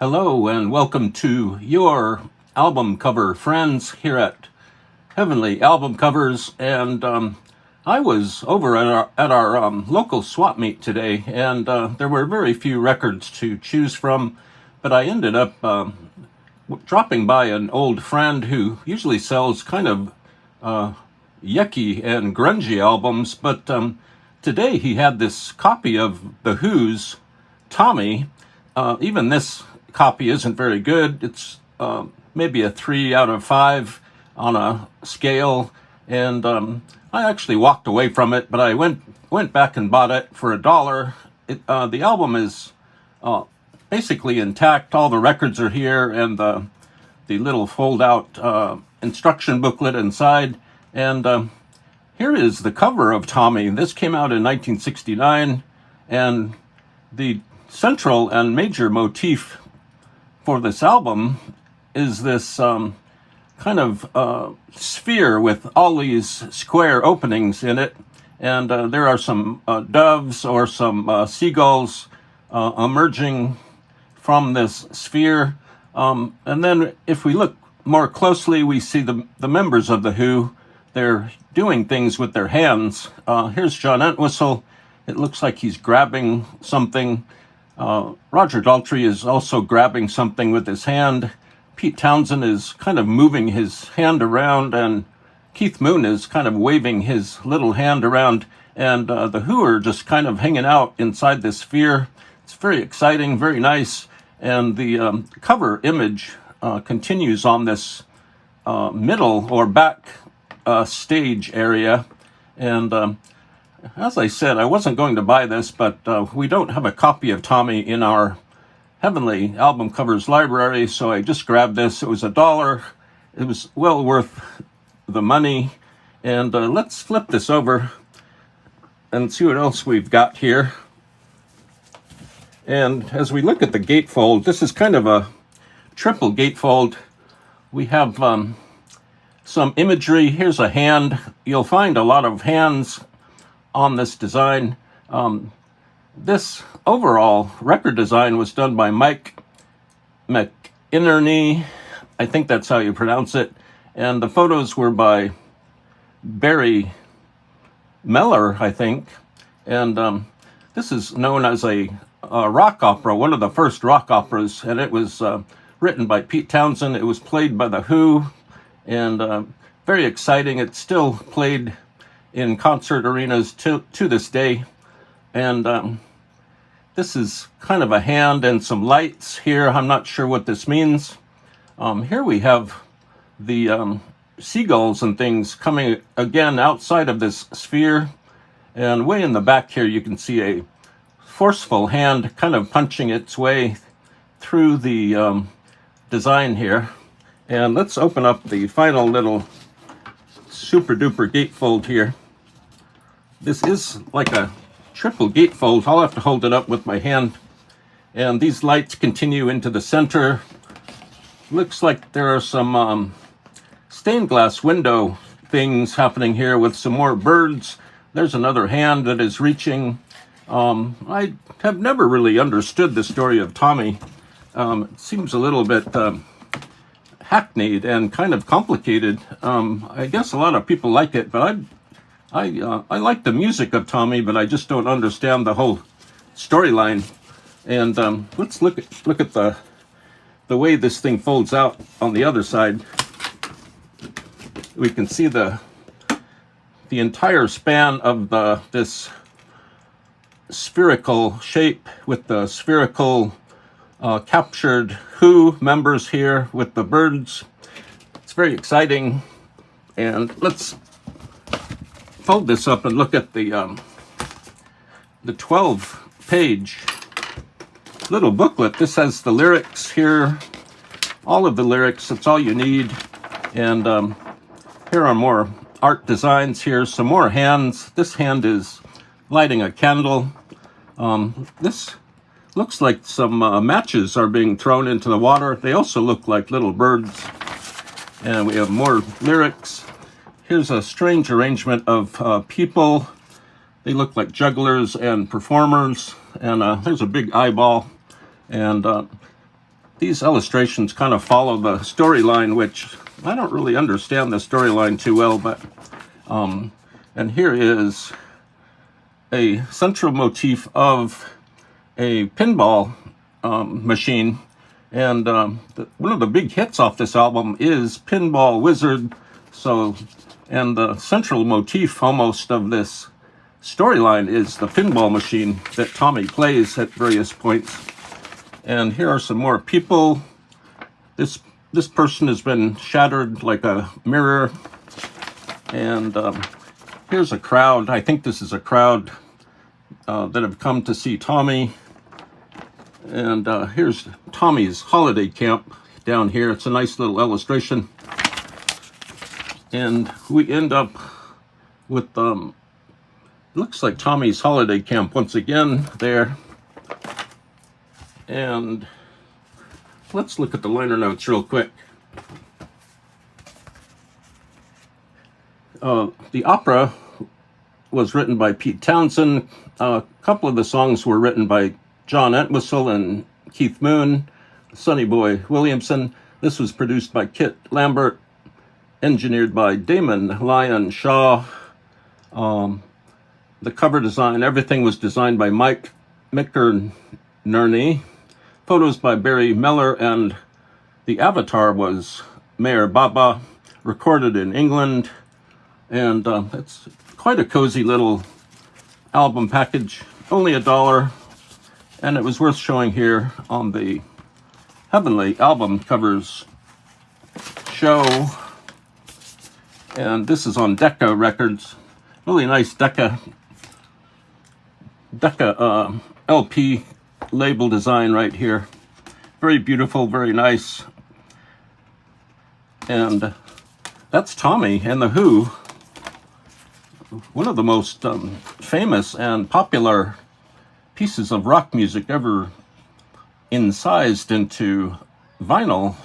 Hello and welcome to your album cover friends here at Heavenly Album Covers. And I was over at our local swap meet today, and there were very few records to choose from, but I ended up dropping by an old friend who usually sells kind of yucky and grungy albums, but today he had this copy of The Who's Tommy. Even this copy isn't very good. It's maybe a 3 out of 5 on a scale, and I actually walked away from it, but I went back and bought it for $1. The album is basically intact. All the records are here, and the little fold-out instruction booklet inside. And here is the cover of Tommy. This came out in 1969, and the central and major motif for this album is this kind of sphere with all these square openings in it, and there are some doves or some seagulls emerging from this sphere. And then if we look more closely, we see the members of The Who. They're doing things with their hands. Here's John Entwistle. It looks like he's grabbing something. Roger Daltrey is also grabbing something with his hand. Pete Townsend is kind of moving his hand around, and Keith Moon is kind of waving his little hand around, and the Who are just kind of hanging out inside this sphere. It's very exciting, very nice, and the cover image continues on this middle or back stage area. And as I said, I wasn't going to buy this, but we don't have a copy of Tommy in our Heavenly Album Covers library, so I just grabbed this. It was $1. It was well worth the money. And let's flip this over and see what else we've got here. And as we look at the gatefold, this is kind of a triple gatefold. We have some imagery. Here's a hand. You'll find a lot of hands on this design. This overall record design was done by Mike McInerney. I think that's how you pronounce it. And the photos were by Barry Meller, I think. And this is known as a rock opera, one of the first rock operas, and it was written by Pete Townsend. It was played by The Who, and very exciting. It's still played in concert arenas to this day. And this is kind of a hand and some lights here. I'm not sure what this means. Here we have the seagulls and things coming again outside of this sphere. And way in the back here, you can see a forceful hand kind of punching its way through the design here. And let's open up the final little super duper gatefold here. This is like a triple gatefold. I'll have to hold it up with my hand. And these lights continue into the center. Looks like there are some stained glass window things happening here with some more birds. There's another hand that is reaching. I have never really understood the story of Tommy. It seems a little bit hackneyed and kind of complicated. I guess a lot of people like it, but I like the music of Tommy, but I just don't understand the whole storyline. And let's look at the way this thing folds out on the other side. We can see the entire span of this spherical shape with the spherical captured Who members here with the birds. It's very exciting. And let's fold this up and look at the 12-page little booklet. This has the lyrics here, all of the lyrics. That's all you need. And here are more art designs here, some more hands. This hand is lighting a candle. This looks like some matches are being thrown into the water. They also look like little birds. And we have more lyrics. Here's a strange arrangement of people. They look like jugglers and performers. And there's a big eyeball. And these illustrations kind of follow the storyline, which I don't really understand the storyline too well, but and here is a central motif of a pinball machine, and one of the big hits off this album is Pinball Wizard. So, and the central motif almost of this storyline is the pinball machine that Tommy plays at various points. And here are some more people. This person has been shattered like a mirror. And here's a crowd. I think this is a crowd that have come to see Tommy. And here's Tommy's holiday camp down here. It's a nice little illustration. And we end up with, looks like Tommy's holiday camp once again there. And let's look at the liner notes real quick. The opera was written by Pete Townsend. A couple of the songs were written by John Entwistle and Keith Moon, Sonny Boy Williamson. This was produced by Kit Lambert, engineered by Damon Lyon Shaw. The cover design, everything was designed by Mike McInerney. Photos by Barry Miller, and the avatar was Mayor Baba, recorded in England. And it's quite a cozy little album package, only $1. And it was worth showing here on the Heavenly Album Covers show. And this is on Decca Records. Really nice Decca LP label design right here. Very beautiful, very nice. And that's Tommy and the Who. One of the most famous and popular pieces of rock music ever incised into vinyl.